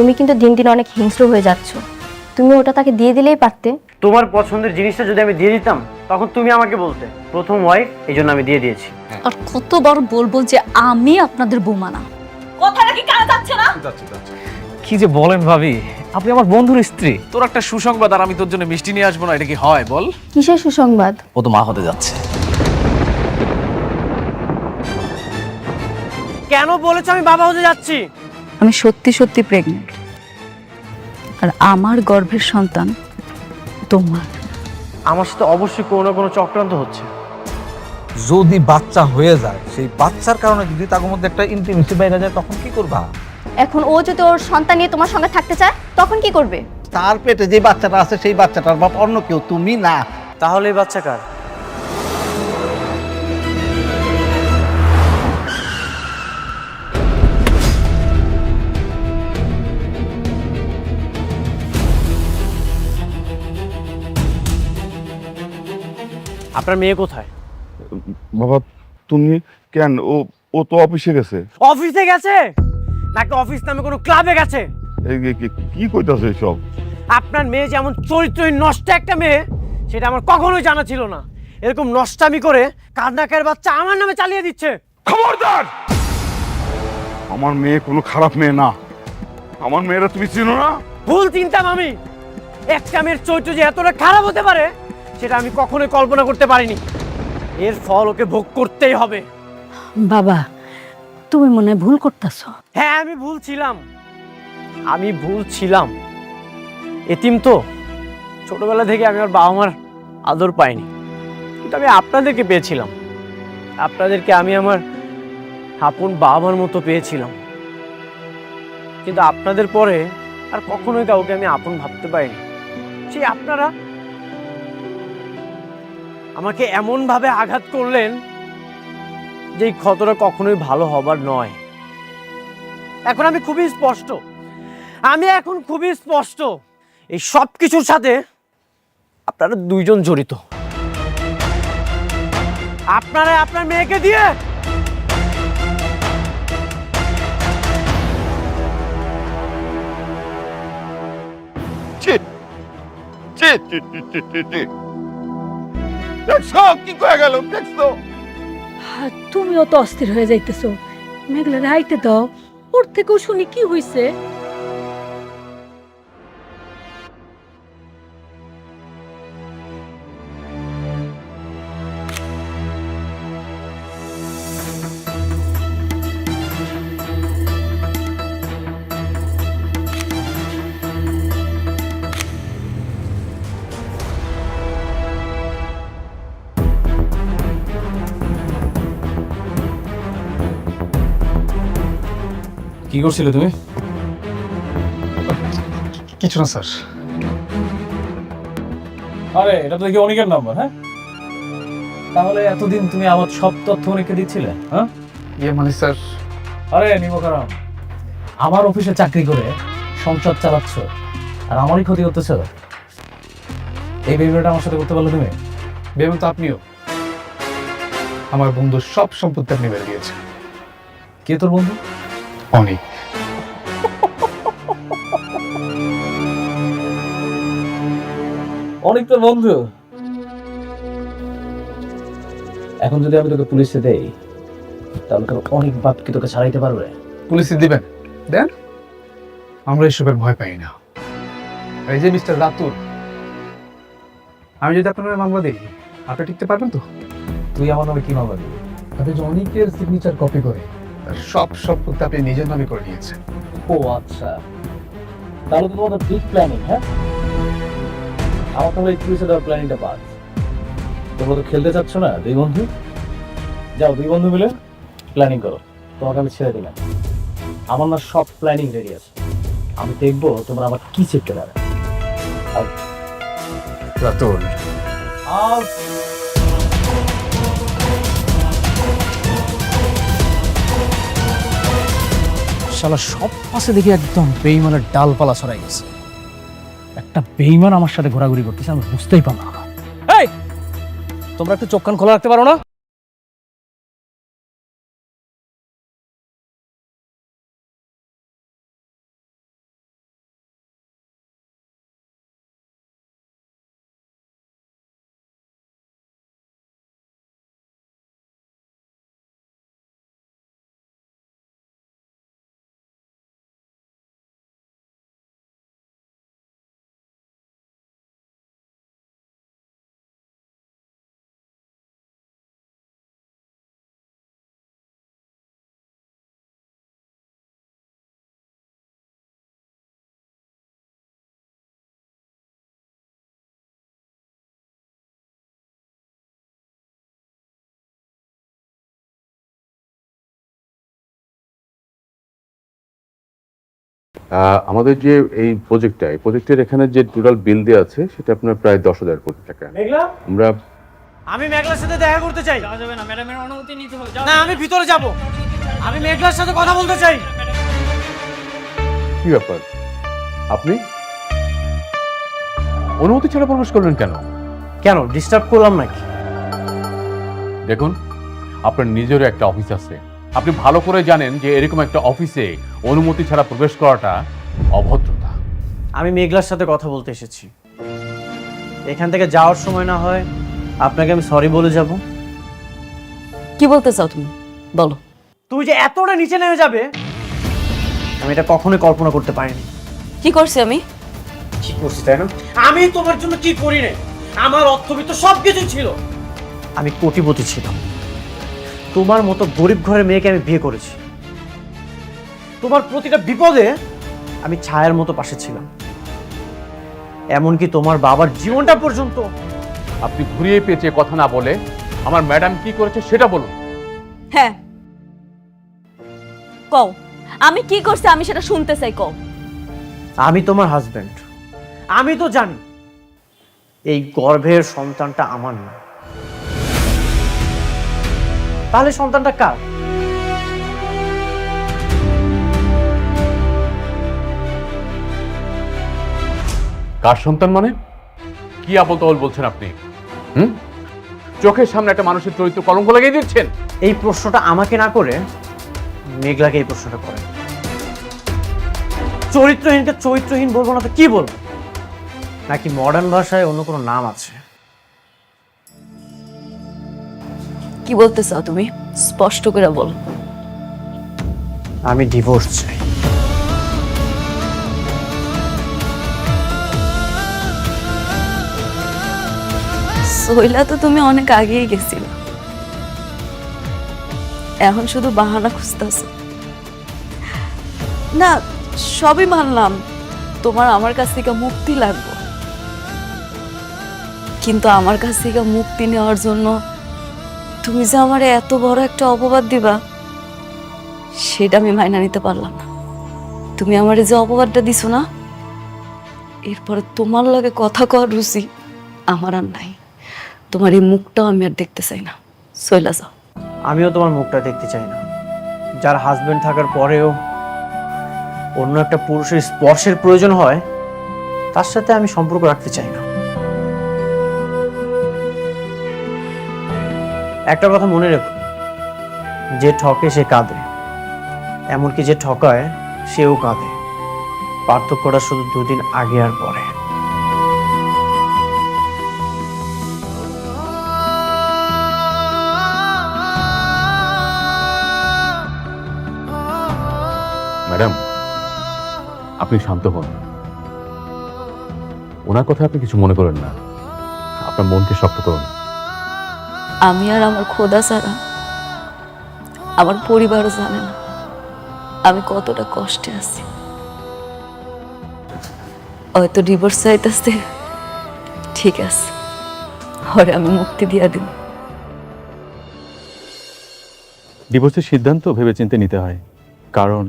তুমি কিন্তু দিন দিন অনেক হিংস্র হয়ে যাচ্ছ। তুমি ওটা তাকে দিয়ে দিলেই পারতে। তোমার পছন্দের জিনিসটা যদি আমি দিয়ে দিতাম তখন তুমি আমাকে বলতে প্রথম ওয়াইফ, এই জন্য আমি দিয়ে দিয়েছি। আর কতবার বলবো যে আমি আপনাদের বৌমা না? কথাটা কি কানে যাচ্ছে না? কি যে বলেন ভাবি, আপনি আমার বন্ধুর স্ত্রী। তোর একটা সুসংবাদ আর আমি তোর জন্য মিষ্টি নিয়ে আসবো না, এটা কি হয় বল? কিসের সুসংবাদ? ও তো মা হতে যাচ্ছে। কেন বলেছো আমি বাবা হতে যাচ্ছি? আমি সত্যি সত্যি প্রেগনেন্ট, আর আমার গর্ভের সন্তান তোমার। আমার সাথে অবশ্যই কোনো না কোনো চক্রান্ত হচ্ছে। যদি বাচ্চা হয়ে যায়, সেই বাচ্চার কারণে যদি তার মধ্যে একটা ইন্টিমেসি বাইরে যায়, তখন কি করবা? এখন ও যদি ওর সন্তান নিয়ে তোমার সঙ্গে থাকতে চায় তখন কি করবে? তার পেটে যে বাচ্চাটা আছে সেই বাচ্চাটার বাপ অন্য কেউ, তুমি না। তাহলে এই বাচ্চা কার? আপনার মেয়ে কোথায়? বাবা তুমি কেন? ও ও তো অফিসে গেছে। অফিসে গেছে নাকি অফিস নামে কোনো ক্লাবে গেছে? কি কইতাছে সব? আপনার মেয়ে যেমন চরিত্রহীন নষ্ট একটা মেয়ে, সেটা আমার কখনোই জানা ছিল না। এরকম নষ্টামি করে কান্নাকার বাচ্চা আমার নামে চালিয়ে দিচ্ছে। খবরদার! আমার মেয়ে কোনো খারাপ মেয়ে না। আমার মেয়েরা তুমি চিনো না? ভুল চিন্তাম আমি। একটা মেয়ের চরিত্র যে এতটা খারাপ হতে পারে সেটা আমি কখনোই কল্পনা করতে পারিনি। এর ফল ওকে ভোগ করতেই হবে। বাবা, তুমি মনে হয় ভুল করতেছো। হ্যাঁ, আমি ভুল ছিলাম। এতিম তো, ছোটবেলা থেকে আমি আমার বাবা মার আদর পাইনি, কিন্তু আমি আপনাদেরকে পেয়েছিলাম। আপনাদেরকে আমি আমার আপন বাবা মার মতো পেয়েছিলাম, কিন্তু আপনাদের পরে আর কখনোই কাউকে আমি আপন ভাবতে পারিনি। সেই আপনারা আমাকে এমন ভাবে আঘাত করলেন যে এই ক্ষতটা কখনোই ভালো হবার নয়। এখন আমি খুবই স্পষ্ট, এই সব কিছুর সাথে আপনারা দুইজন জড়িত। আপনারা আপনার মেয়েকে দিয়ে দেখছো কি কয়ে গেল? দেখছো? তুমিও তো অস্থির হয়ে যাইতেছো। মেঘলা রাইতে দাও, ওর থেকেও শুনি কি হইছে। কি করছিলে তুমি? কিছু না স্যার। আরে এটা তো দেখি অনেকের নাম্বার। হ্যাঁ, তাহলে এতদিন তুমি আমার সব তথ্য অনেককে দিচ্ছিলে? হ্যাঁ, মানে স্যার, আরে নিমকারাম, আমার অফিসে চাকরি করে সংসার চালাচ্ছ আর আমারই ক্ষতি করতেছ। এই বেবিটা আমার সাথে করতে পারলে তুমি? বেবি তো আপনিও। আমার বন্ধুর সব সম্পত্তি আপনি বের দিয়েছেন। কে তোর বন্ধু? অনেক। অনেক তোর বন্ধু? এখন যদি আমি তোকে পুলিশে দেই তাহলে তোর অনেক বাপ কি তোকে ছাড়াইতে পারবে? পুলিশে দিবেন দেন, আমরা এসবের ভয় পাই না। এই যে মিস্টার রাতুল, আমি যদি আপনার মামলা দিই, আপনি টিকতে পারবেন তো? তুই আমার নামে কি মামলা দিবি? আপনি যে অনেকের সিগনেচার কপি করে তার সব সম্পত্তি আপনি নিজের নামে করে নিয়েছেন। ও আচ্ছা, তাহলে তো তোমাদের বিগ প্ল্যানিং। হ্যাঁ, আমার তাহলে এই পুলিশে দেওয়ার প্ল্যানিংটা বাদ। তোমরা তো খেলতে চাচ্ছ না দুই বন্ধু? যাও দুই বন্ধু মিলে প্ল্যানিং করো। তোমাকে আমি ছেড়ে দিলাম। আমার না সব প্ল্যানিং রেডি আছে। আমি দেখবো তোমরা আমার কি চেপতে পারে। রাতুল, শালা সব পাশে দেখি একদম বেইমানের ডালপালা ছড়াই গেছে। একটা বেইমান আমার সাথে ঘোরাঘুরি করতেছে, আমি বুঝতেই পারলাম না। এই, তোমরা একটু চোখ কান খোলা রাখতে পারো না? আমাদের যে এই প্রজেক্টের এখানে যে টোটাল বিল দেওয়া আছে সেটা আপনার প্রায় 10,000 কোটি টাকা। মেঘলা, আমরা আমি মেঘলার সাথে দেখা করতে চাই। যাবে না, ম্যাডামের অনুমতি নিতে হবে। না, আমি ভিতরে যাব। আমি মেঘলার সাথে কথা বলতে চাই। কি ব্যাপার, আপনি অনুমতি ছাড়া প্রবেশ করলেন কেন? কেন ডিস্টার্ব করলাম নাকি? দেখুন, আপনার নিজেরও একটা অফিস আছে, আপনি ভালো করে জানেন যে এরকম একটা অফিসে অনুমতি ছাড়া প্রবেশ করাটা অভদ্রতা। আমি মেঘলার সাথে কথা বলতে এসেছি। এখান থেকে যাওয়ার সময় না হয় আপনাকে আমি সরি বলে যাব। কি বলতে চাও তুমি, বলো। তুই যে এতটা নিচে নেমে যাবে আমি এটা কখনোই কল্পনা করতে পারিনি। কি করছি আমি? ঠিক করছি, তাই না? আমি তোমার জন্য কি করি না? আমার অর্থবিত্ত সবকিছু ছিল। আমি কোটিপতি ছিলাম। তোমার মতো গরিব ঘরের মেয়েকে আমি বিয়ে করেছি। তোমার প্রতিটা বিপদে আমি ছায়ার মতো পাশে ছিলাম। এমনকি তোমার বাবার জীবনটা পর্যন্ত। আপনি ঘুরিয়ে পেঁচিয়ে কথা না বলে আমার ম্যাডাম কি করেছে সেটা বলুন। হ্যাঁ, কও আমি কি করছি, আমি সেটা শুনতে চাই, কও। আমি তোমার হাজবেন্ড, আমি তো জানি এই গর্ভের সন্তানটা আমার না। তাহলে সন্তানটা কার? কার সন্তান মানে? কি আবল তাবল বলছেন আপনি? চোখের সামনে একটা মানুষের চরিত্র কলঙ্ক লাগিয়ে দিচ্ছেন। এই প্রশ্নটা আমাকে না করে মেঘলাকে এই প্রশ্নটা করে। চরিত্রহীনকে চরিত্রহীন বলবো না তো কি বলবো? নাকি মডার্ন ভাষায় অন্য কোনো নাম আছে? কি বলতে চাও তুমি, স্পষ্ট করে বলো। আমি ডিভোর্স চাই। সইলা তো তুমি অনেক আগেই গেছিল, এখন শুধু বাহানা খুঁজতেছো। না, সবই মানলাম তোমার আমার কাছ থেকে মুক্তি লাগবে, কিন্তু আমার কাছ থেকে মুক্তি নেওয়ার জন্য তুমি যে আমার এত বড় একটা অপবাদ দিবা সেটা আমি মাইনা নিতে পারলাম না। তুমি আমার যে অপবাদটা দিছো না, এরপরে তোমার লাগে কথা কর রুচি আমার আর নাই। তোমার এই মুখটাও আমি আর দেখতে চাই না, চইলা যাও। আমিও তোমার মুখটা দেখতে চাই না। যার হাজবেন্ড থাকার পরেও অন্য একটা পুরুষের স্পর্শের প্রয়োজন হয়, তার সাথে আমি সম্পর্ক রাখতে চাই না। একটা কথা মনে রেখো, যে ঠকে সে কাঁদে, এমনকি যে ঠকায় সেও কাঁদে। পার্থক্যটা শুধু দুদিন আগে আর পরে। ম্যাডাম, আপনি শান্ত হন। ওনার কথা আপনি কিছু মনে করেন না, আপনার মনকে শক্ত করুন। আমি আর আমার খোদা ছাড়া আমার পরিবারও জানে না আমি কতটা কষ্টে আছি। হয়তো ডিভোর্স চাইতেছে, ঠিক আছে, হরে আমি মুক্তি দিয়া দিব। ডিভোর্সের সিদ্ধান্ত ভেবেচিন্তে নিতে হয়, কারণ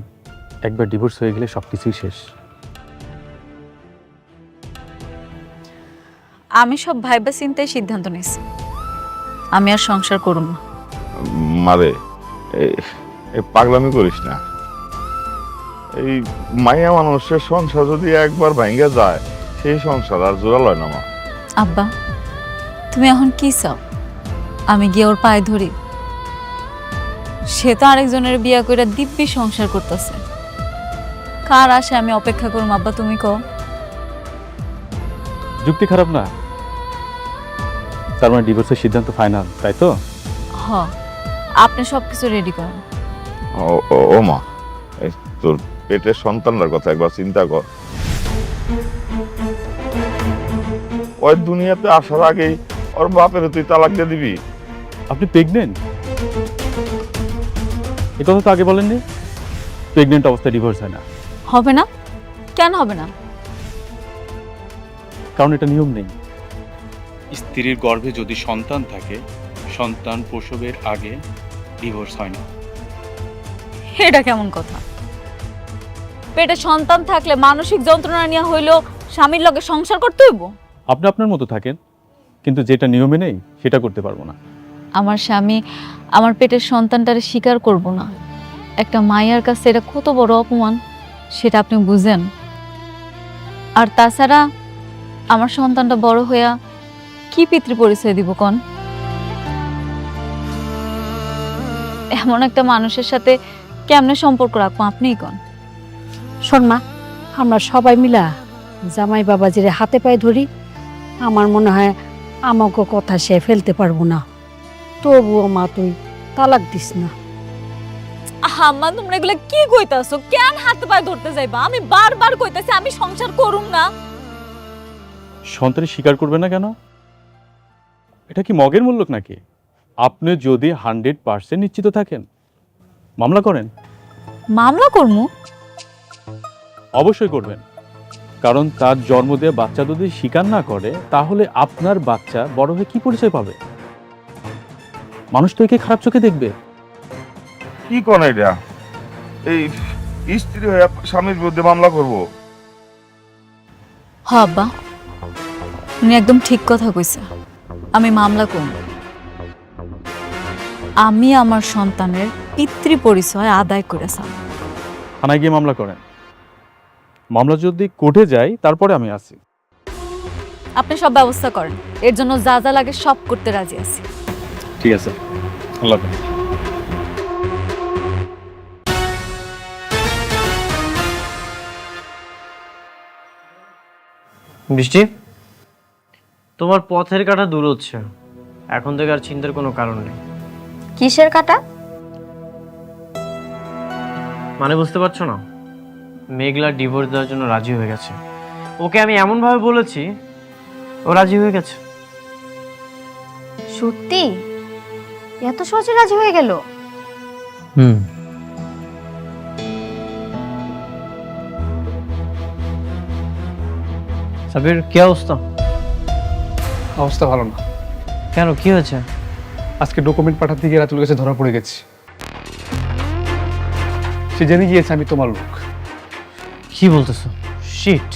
একবার ডিভোর্স হয়ে গেলে সবকিছুই শেষ। আমি সব ভাইবা চিন্তায় সিদ্ধান্ত নিয়েছি, আমি আর সংসার করব না। মারে এই পাগলামি করিস না। এই মাইয়া মানুষের সংসার যদি একবার ভাঙ্গা যায়, সেই সংসার আর জোড়া লয় না। মা, আব্বা তুমি এখন কি চাও? আমি গিয়ে ওর পায়ে ধরি? সে তো আরেকজনের বিয়া করে দিব্যি সংসার করতেছে, কার আসে আমি অপেক্ষা করুম? আব্বা তুমি কও। যুক্তি খারাপ না। তার মানে ডিভোর্সের সিদ্ধান্ত ফাইনাল, তাই তো? হ, আপনি সবকিছু রেডি করেন। ও মা, এই তোর পেটের সন্তানটার কথা একবার চিন্তা কর। ওই দুনিয়াতে আসার আগেই ওর বাপের তুই তালাক দিয়ে দিবি? আপনি প্রেগনেন্ট? এ কথা তো আগে বলেননি। প্রেগনেন্ট অবস্থায় ডিভোর্স হয় না। হবে না? কেন হবে না? কারণ এটা নিয়ম নেই। স্ত্রীর গর্ভে যদি সন্তান থাকে, সন্তান প্রসবের আগে ডিভোর্স হয় না। এটা কেমন কথা? পেটে সন্তান থাকলে মানসিক যন্ত্রণা নিয়ে হইলেও স্বামীর লগে সংসার করতে হইব? আপনি আপনার মতো থাকেন, কিন্তু যেটা নিয়মে নেই সেটা করতে পারবো না। আমার স্বামী আমার পেটের সন্তানটারে স্বীকার করব না, একটা মায়ের কাছে এটা কত বড় অপমান সেটা আপনি বুঝেন। আর তাছাড়া আমার সন্তানটা বড় হইয়া কি পিতৃ পরিচয় দিব কোন? এমন একটা মানুষের সাথে কেমনে সম্পর্ক রাখবো আপনিই কোন? শোন মা, আমরা সবাই মিলা জামাই বাবাজিরে হাতে পায়ে ধরি। আমার মনে হয় আমাকে কথা সে ফেলতে পারবো না। তবুও মা তুই তালাক দিস না। আম্মা তোমরা এগুলা কি কইতাছো? কেন হাতে পায়ে ধরতে যাইবা? আমি বারবার কইতাছি আমি সংসার করুম না। সন্তানের স্বীকার করবে না কেন? এটা কি মগের মূল্য নাকি? আপনি যদি 100% নিশ্চিত থাকেন মামলা করেন। মামলা করমু? অবশ্যই করবেন, কারণ তার জন্ম দেওয়া বাচ্চা যদি স্বীকার না করে তাহলে আপনার বাচ্চা বড় হয়ে কি পরিচয় পাবে? মানুষ তো একে খারাপ চোখে দেখবে। কি কোন এটা? এই স্ত্রী হয়ে স্বামীর বিরুদ্ধে মামলা করব? হ আব্বা, উনি একদম ঠিক কথা কইছে। আমি মামলা করব। আমি আমার সন্তানের পিতৃ পরিচয় আদায় করেছি। থানায় গিয়ে মামলা করেন। মামলা যদি কোর্টে যায় তারপরে আমি আছি। আপনি সব ব্যবস্থা করেন, এর জন্য যা যা লাগে সব করতে রাজি আছি। ঠিক আছে, আল্লাহ হাফেজ। বৃষ্টি, তোমার পথের কাঁটা দূর হচ্ছে, এখন থেকে আর চিন্তার কোনো কারণ নেই। কিসের কাটা? মানে বুঝতে পারছো না? মেঘলা ডিভোর্স দেওয়ার জন্য রাজি হয়ে গেছে। ওকে আমি এমনভাবে বলেছি, ও রাজি হয়ে গেছে। সত্যি? এত সহজে রাজি হয়ে গেল? সাবির, কি অবস্থা? অবস্থা ভালো না। কেন, কি হয়েছে? আজকে ডকুমেন্ট পাঠাতে গিয়ে রাতুল কাছে ধরা পড়ে গেছি। সে জেনে গিয়েছে আমি তোমার লোক। কি বলতেছো? শিট,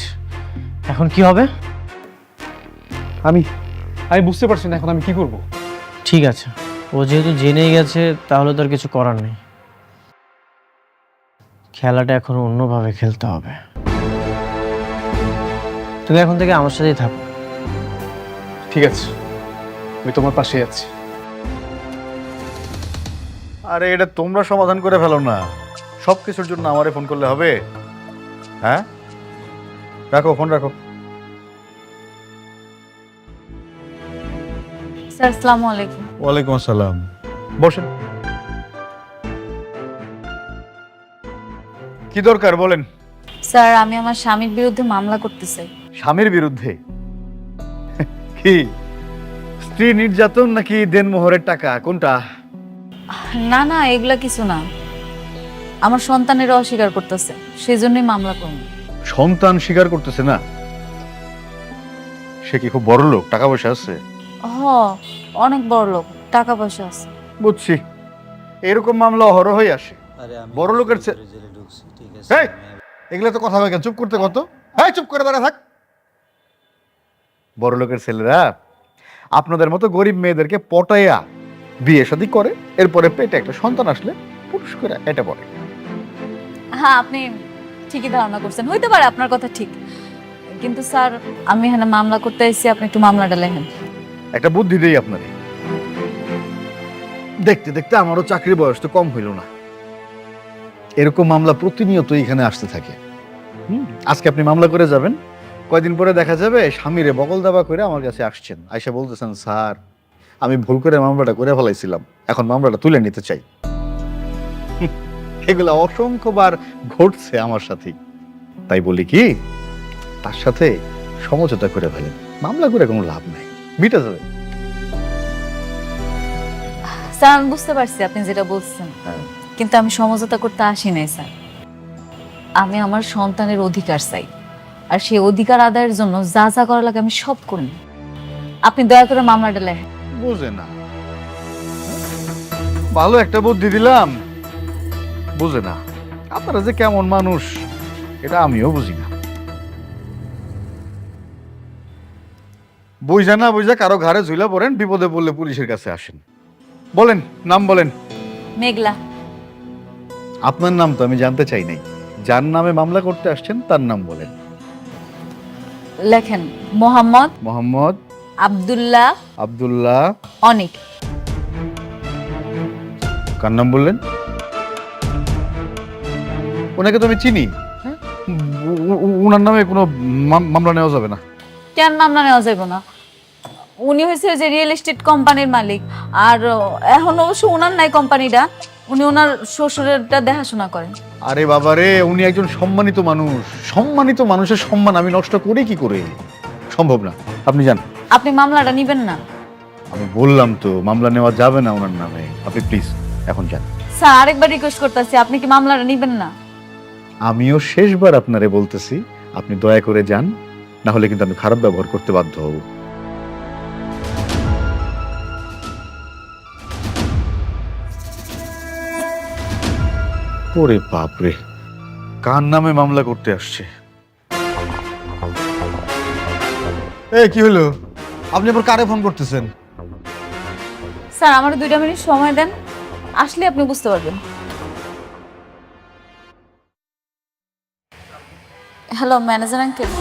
এখন কি হবে? আমি বুঝতে পারছি না এখন আমি কি করব। ঠিক আছে, ও যেহেতু জেনেই গেছে তাহলে তো আর কিছু করার নেই। খেলাটা এখন অন্যভাবে খেলতে হবে। তুমি এখন থেকে আমার সাথেই থাকো। ঠিক আছে, আমি তোমার পাশে আছি। আরে এটা তোমরা সমাধান করে ফেলো না, সব কিছুর জন্য আমারে ফোন করলে হবে? হ্যাঁ, রাখো ফোন, রাখো। স্যার আসসালামু আলাইকুম। ওয়ালাইকুম আসসালাম। বসেন। কি দরকার বলেন? স্যার আমি আমার স্বামীর বিরুদ্ধে মামলা করতে চাই। স্বামীর বিরুদ্ধে? কি স্ত্রী নির্যাতন নাকি দেনমোহরের টাকা, কোনটা? না না, এগুলা কিছু না। আমার সন্তানের অস্বীকার করতেছে, সেজন্যই মামলা করব। সন্তান স্বীকার করতেছে না? সে কি খুব বড় লোক, টাকা পয়সা আছে? হ, অনেক বড় লোক, টাকা পয়সা আছে। বুঝছি, এরকম মামলা অহরহই আসে। বড় লোকের এই, এগুলো তো কথা হয় কেন? চুপ করতে কত? হ্যাঁ, চুপ করে বেড়া থাক। বড় লোকের ছেলেরা আপনাদের মতো গরিব মেয়েদেরকে পটাইয়া বিয়ে শাদী করে, এরপরে পেটে একটা সন্তান আসলে পুরুষ করে এটা পড়ে। হ্যাঁ, আপনি ঠিকই ধারণা করছেন, হইতে পারে আপনার কথা ঠিক, কিন্তু স্যার আমি এখানে মামলা করতে এসেছি, আপনি একটু মামলাটা লেখেন। একটা বুদ্ধি দেই আপনারে। দেখতে দেখতে আমারও চাকরির বয়স তো কম হইল না, এরকম মামলা প্রতিনিয়ত এখানে আসতে থাকে। আজকে আপনি মামলা করে যাবেন, কয়দিন পরে দেখা যাবে স্বামীরে বগল দাবা করে আমার কাছে আসছেন, আইসা বলতেছেন স্যার আমি ভুল করে মামলাটা করে ফেলাইছিলাম, এখন মামলাটা তুলে নিতে চাই। এগুলা অসংখ্যবার ঘটছে আমার সাথে। তাই বলি কি, তার সাথে সমঝোতা করে ফেলেন, মামলা করে কোনো লাভ নাই, মিটে যাবে। স্যার আমি বুঝতে পারছি আপনি যেটা বলছেন, কিন্তু আমি সমঝোতা করতে আসি নাই স্যার। আমি আমার সন্তানের অধিকার চাই, আর সেই অধিকার আদায়ের জন্য যা যা করা লাগে আমি সব করি। আপনি দয়া করে মামলাটা লেখেন। বুঝে না, ভালো একটা বুদ্ধি দিলাম, বুঝে না। আপনারা যে কেমন মানুষ এটা আমিও বুঝি না। বুঝা না বুঝা কারো ঘাড়ে ঝুলা পড়েন, বিপদে পড়লে পুলিশের কাছে আসেন। বলেন, নাম বলেন। মেঘলা। আপনার নাম তো আমি জানতে চাই নাই, যার নামে মামলা করতে আসছেন তার নাম বলেন। লেখেন মোহাম্মদ মোহাম্মদ আব্দুল্লাহ আব্দুল্লাহ অনিক। কার নাম বললেন? ওনাকে তো আমি চিনি। উনার নামে কোনো মামলা নেওয়া যাবে না। কেন মামলা নেওয়া যাবে না? উনি হয়েছে যে রিয়েল এস্টেট কোম্পানির মালিক, আর এখন অবশ্য ওনার নাই কোম্পানিটা, উনি ওনার শ্বশুরেরটা দেখাশোনা করেন। আরে বাবা রে, উনি একজন সম্মানিত মানুষ। সম্মানিত মানুষের সম্মান আমি নষ্ট করি কি করে? সম্ভব না। আপনি যান। আপনি মামলাটা নিবেন না? আমি বললাম তো মামলা নেওয়া যাবে না ওনার নামে। আপনি প্লিজ এখন যান। স্যার আরেকবার রিকোয়েস্ট করতেছি, আপনি কি মামলাটা নিবেন না? আমিও শেষবার আপনারে বলতেছি, আপনি দয়া করে যান, না হলে কিন্তু আমি খারাপ ব্যবহার করতে বাধ্য হব। ওরে বাপরে, কার নামে মামলা করতে আসছে? কি হলো? আপনি আবার কারে ফোন করতেছেন? স্যার আমার 2 মিনিট সময় দেন, আসলে আপনি বুঝতে পারবেন। Hello manager uncle.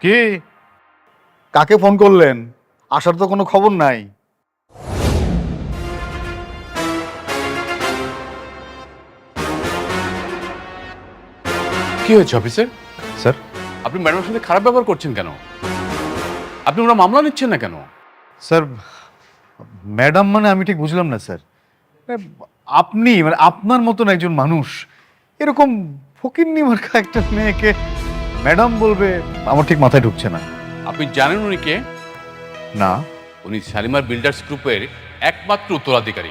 কি? কাকে ফোন করলেন? আসার তো কোনো খবর নাই। কি হয়েছে অফিসার? স্যার, আপনি ম্যাডামের সাথে খারাপ ব্যবহার করছেন কেন? আপনি ওরা মামলা নিচ্ছেন না কেন? স্যার ম্যাডাম মানে আমি ঠিক বুঝলাম না স্যার। আপনি মানে আপনার মতন একজন মানুষ এরকম ফকিন্নি মার্কা একটা মেয়েকে ম্যাডাম বলবে, আমার ঠিক মাথায় ঢুকছে না। আপনি জানেন উনি কে? না। উনি শালিমার বিল্ডার্স গ্রুপের একমাত্র উত্তরাধিকারী।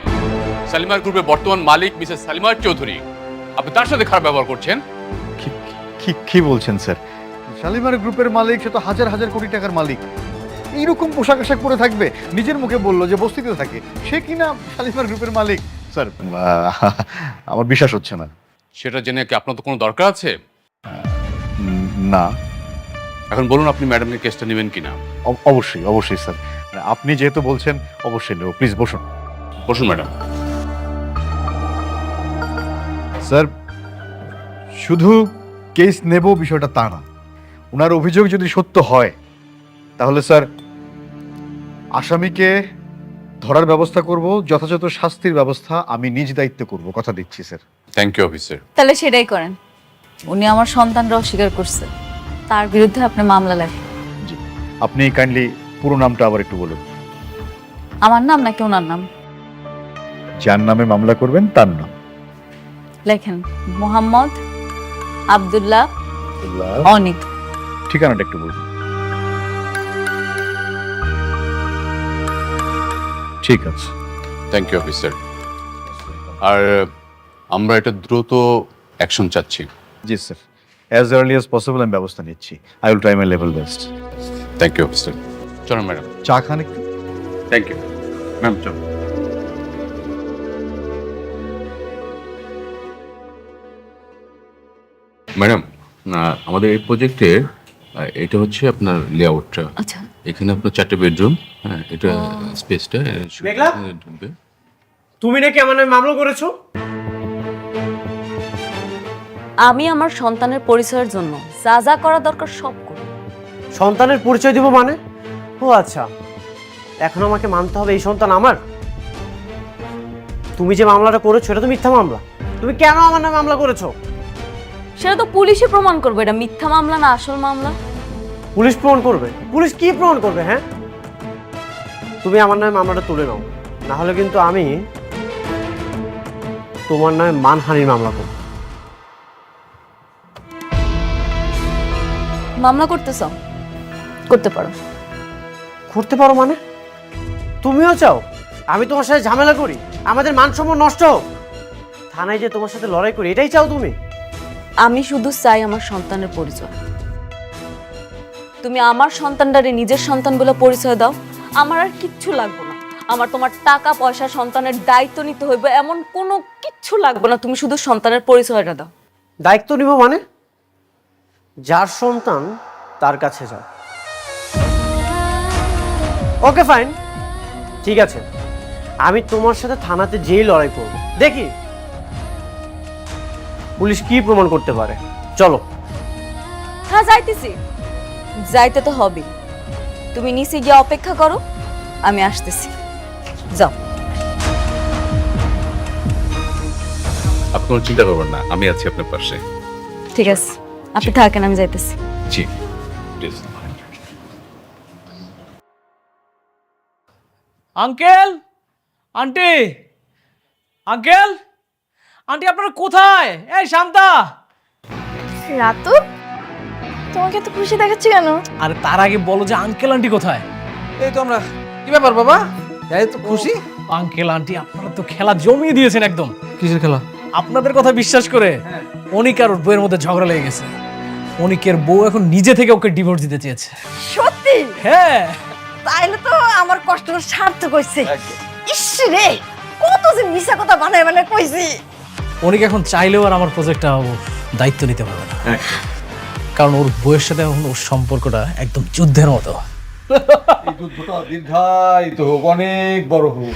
শালিমার গ্রুপের বর্তমান মালিক মিসেস শালিমার চৌধুরী। আপনি তার সাথে খারাপ ব্যবহার করছেন। কি বলছেন স্যার? শালিমার গ্রুপের মালিক, সে তো হাজার হাজার কোটি টাকার মালিক। এইরকম পোশাক আশাক পরে থাকবে? নিজের মুখে বললো যে বস্তিতে থাকে, সে কিনা শালিমার গ্রুপের মালিক। স্যার আমার বিশ্বাস হচ্ছে না। সেটা জেনে কি আপনার তো কোনো দরকার আছে? না। এখন বলুন আপনি ম্যাডামের কেসটা নেবেন কিনা? অবশ্যই অবশ্যই স্যার, আপনি যেহেতু বলছেন অবশ্যই নেব। প্লিজ বসুন। বসুন ম্যাডাম। স্যার শুধু কেস নেব বিষয়টা তা না, ওনার অভিযোগ যদি সত্য হয় তাহলে স্যার আসামিকে ধরার ব্যবস্থা করব, যথাযথ শাস্তির ব্যবস্থা আমি নিজ দায়িত্বে করব, কথা দিচ্ছি স্যার। Thank you officer. তাহলে সেটাই করেন। উনি আমার সন্তানরা অস্বীকার করছে, তার বিরুদ্ধে আপনি মামলা লেখেন। জি, আপনি কাইন্ডলি পুরো নামটা আবার একটু বলুন। আমার নাম নাকি ওনার নাম? যার নামে মামলা করবেন তার নাম লেখেন মোহাম্মদ আব্দুল্লাহ অনিক। ঠিকানাটা একটু বলুন। ঠিক আছে। Thank you officer. আর আমরা এটা দ্রুত অ্যাকশন চাচ্ছি। জি sir, as early as possible আমি ব্যবস্থা নিচ্ছি। I will try my level best. Thank you officer. চলুন ম্যাডাম। চা খান একটু। Thank you ma'am. চলুন। ম্যাডাম, আমাদের এই প্রজেক্টের এটা হচ্ছে আপনার লেআউটটা। আচ্ছা, এখানে আপনার 4টে বেডরুম। হ্যাঁ, এটা স্পেসটা মেঘলা? ঢুকবে। তুমি নাকি আমার নামে মামলা করেছো? আমি আমার সন্তানের পরিচয়ের জন্য যা যা করা দরকার সব করব। সন্তানের পরিচয় দিব মানে? ও আচ্ছা, এখন আমাকে মানতে হবে এই সন্তান আমার? তুমি যে মামলাটা করেছো এটা তো মিথ্যা মামলা। তুমি কেন আমার নামে মামলা করেছো? সেটা তো পুলিশে প্রমাণ করবে এটা মিথ্যা মামলা না আসল মামলা। পুলিশ প্রমাণ করবে? পুলিশ কি প্রমাণ করবে? হ্যাঁ, তুমি আমার নামে মামলাটা তুলে নাও, না হলে কিন্তু আমি তোমার নামে মানহানির মামলা করব। মামলা করতে চাও? করতে পারো। করতে পারো মানে? তুমিও চাও? আমি তোমার সাথে ঝামেলা করি, আমাদের মান সম্মান নষ্ট হোক, থানায় যে তোমার সাথে লড়াই করি, এটাই চাও তুমি? আমি শুধু চাই আমার সন্তানের পরিচয়। তুমি আমার সন্তানটারে নিজের সন্তান বলে পরিচয় দাও, আমার আর কিচ্ছু লাগবে না। আমার তোমার টাকা পয়সা সন্তানের দায়িত্ব নিতে হইবে এমন কোনো কিচ্ছু লাগবে না, তুমি শুধু সন্তানের পরিচয়টা দাও। দায়িত্ব নিব মানে? যার সন্তান তার কাছে যাও। ওকে ফাইন, ঠিক আছে, আমি তোমার সাথে থানাতে যেই লড়াই করব, দেখি পুলিশ কি প্রমাণ করতে পারে। চলো। হ্যাঁ যাইতেছি, যাইতে তো হবে। তুমি নিচে গিয়ে অপেক্ষা করো, আমি আসতেছি। যাও। আপনি কোনো চিন্তা করবেন না, আমি আছি আপনার পাশে। ঠিক আছে, আপনি থাকেন, আমি যাইতেছি। জি please. Uncle, aunty, uncle, aunty আপনারা কোথায়? এই শান্তা। রাতু, তোমাকে তো খুশি দেখাচ্ছি কেন? আরে তার আগে বলো যে আঙ্কেল আন্টি কোথায়? এই তো আমরা। কি ব্যাপার বাবা? এই তো খুশি। আঙ্কেল আন্টি আপনারা তো খেলা জমিয়ে দিয়েছেন একদম। কিসের খেলা? আপনাদের কথা বিশ্বাস করে অনিক আর ওর বউয়ের মধ্যে ঝগড়া লেগে গেছে। অনিকের বউ এখন নিজে থেকে ওকে ডিভোর্স দিতে চেয়েছে। সত্যি? হ্যাঁ। তাইলে তো আমার কষ্টটা সার্থক হইছে। ইস রে, কত যে মিছা কথা বানায় বানায় কইছি। অনিক এখন চাইলেও আর আমার প্রজেক্টটা দায়িত্ব নিতে পারবে না, কারণ ওর বউয়ের সাথে এখন ওর সম্পর্কটা একদম যুদ্ধের মতো। এই যুদ্ধটা দীর্ঘায়িত হোক, অনেক বড় হোক।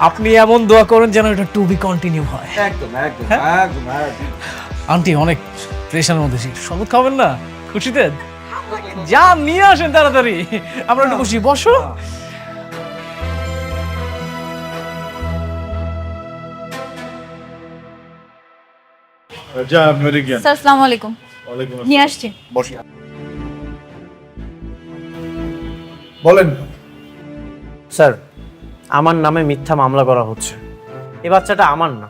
আপনি এমন দোয়া করেন যেন এটা টু বি কন্টিনিউ হয়। একদম একদম একদম একদম। আন্টি অনেক প্রেশারের মধ্যে, শরবত খাবেন না খুশিতে? যা নিয়ে আসেন তাড়াতাড়ি, আমরা একটু বসি। বসো। স্যার আসসালামু আলাইকুম। নিয়ে আসছি। বসি। বলেন। স্যার, আমার নামে মিথ্যা মামলা করা হচ্ছে। এই বাচ্চাটা আমার না।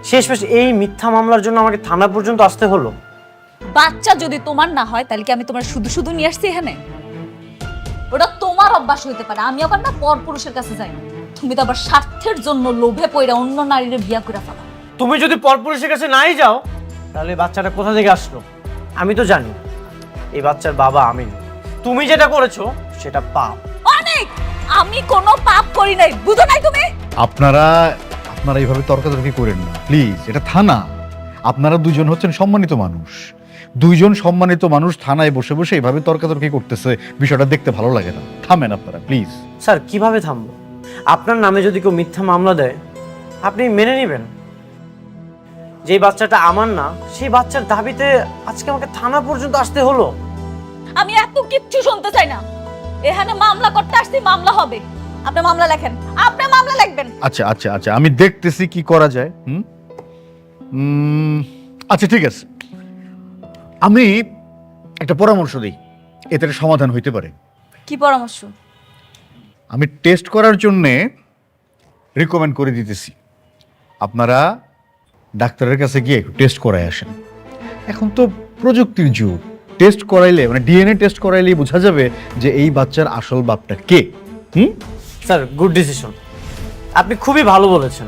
শেষমেশ এই মিথ্যা মামলার জন্য আমাকে থানা পর্যন্ত আসতে হলো। বাচ্চা যদি তোমার না হয় তাহলে কি আমি তোমার শুধু শুধু নিয়ে আসছি এখানে? ওটা তোমার অভ্যাস হইতে পারে, আমি আবার না পর পুরুষের কাছে যাই না। তুমি তো আবার স্বার্থের জন্য লোভে পড়ে অন্য নারীর বিয়া করে ফেলা। তুমি যদি পরপুরুষের কাছে নাই যাও, তাহলে এই বাচ্চাটা কোথা থেকে আসলো? আমি তো জানি এই বাচ্চার বাবা আমি না। তুমি যেটা করেছো সেটা পাপ। অনেক, আমি কোনো পাপ করি নাই, বুঝো নাই তুমি? আপনারা এইভাবে তর্কাতর্কি করেন না প্লিজ, এটা থানা। আপনারা দুজন হচ্ছেন সম্মানিত মানুষ, দুইজন সম্মানিত মানুষ থানায় বসে বসে এইভাবে তর্কাতর্কি করতেছে, বিষয়টা দেখতে ভালো লাগে না। থামেন আপনারা প্লিজ। স্যার কিভাবে থামবো? আপনার নামে যদি কেউ মিথ্যা মামলা দেয়, আপনি মেনে নেবেন? যে বাচ্চাটা আমার না, সেই বাচ্চার দাবিতে আজকে আমাকে থানা পর্যন্ত আসতে হলো। আমি এত কিচ্ছু শুনতে চাই না। এখানে মামলা করতে আসছি, মামলা হবে। আপনি মামলা লেখেন, আপনি মামলা লিখবেন। আচ্ছা আচ্ছা আচ্ছা, আমি দেখতেছি কি করা যায়। আচ্ছা ঠিক আছে, আমি একটা পরামর্শ দিই, এতে একটা সমাধান হইতে পারে। কি পরামর্শ? আমি টেস্ট করার জন্যে রিকমেন্ড করে দিতেছি, আপনারা ডাক্তারের কাছে গিয়ে একটু টেস্ট করায় আসেন। এখন তো প্রযুক্তির যুগ, টেস্ট করাইলে মানে ডিএনএ টেস্ট করাইলেই বোঝা যাবে যে এই বাচ্চার আসল বাপটা কে। স্যার গুড ডিসিশন, আপনি খুবই ভালো বলেছেন।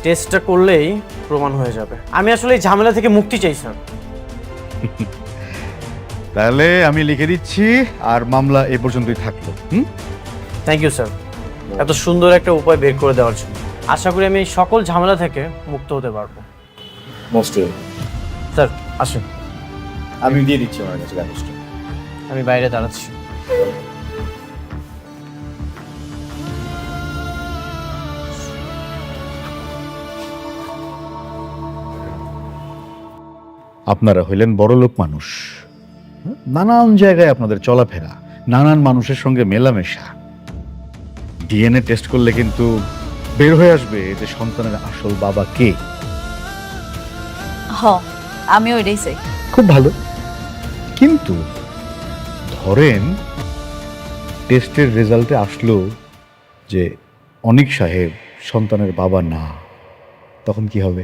টেস্টটা করলেই প্রমাণ হয়ে যাবে। আমি আসলে এই ঝামেলা থেকে মুক্তি চাই স্যার। তাহলে আমি লিখে দিচ্ছি, আর মামলা এ পর্যন্তই থাকলো। থ্যাংক ইউ স্যার, এত সুন্দর একটা উপায় বের করে দেওয়ার জন্য। আশা করি আমি এই সকল ঝামেলা থেকে মুক্ত হতে পারবো। মোস্ট স্যার আসুন, আমি দিয়ে দিচ্ছি আমার কাছে কাগজটা। আমি বাইরে দাঁড়াচ্ছি। আপনারা হইলেন বড়লোক মানুষ, নানান জায়গায় আপনাদের চলাফেরা, নানান মানুষের সঙ্গে মেলামেশা। ডিএনএ টেস্ট করলে কিন্তু বের হয়ে আসবে যে সন্তানের আসল বাবা কে। আমি ওইটাই চাই। খুব ভালো, কিন্তু ধরেন টেস্টের রেজাল্টে আসলো যে অনিক সাহেব সন্তানের বাবা না, তখন কি হবে?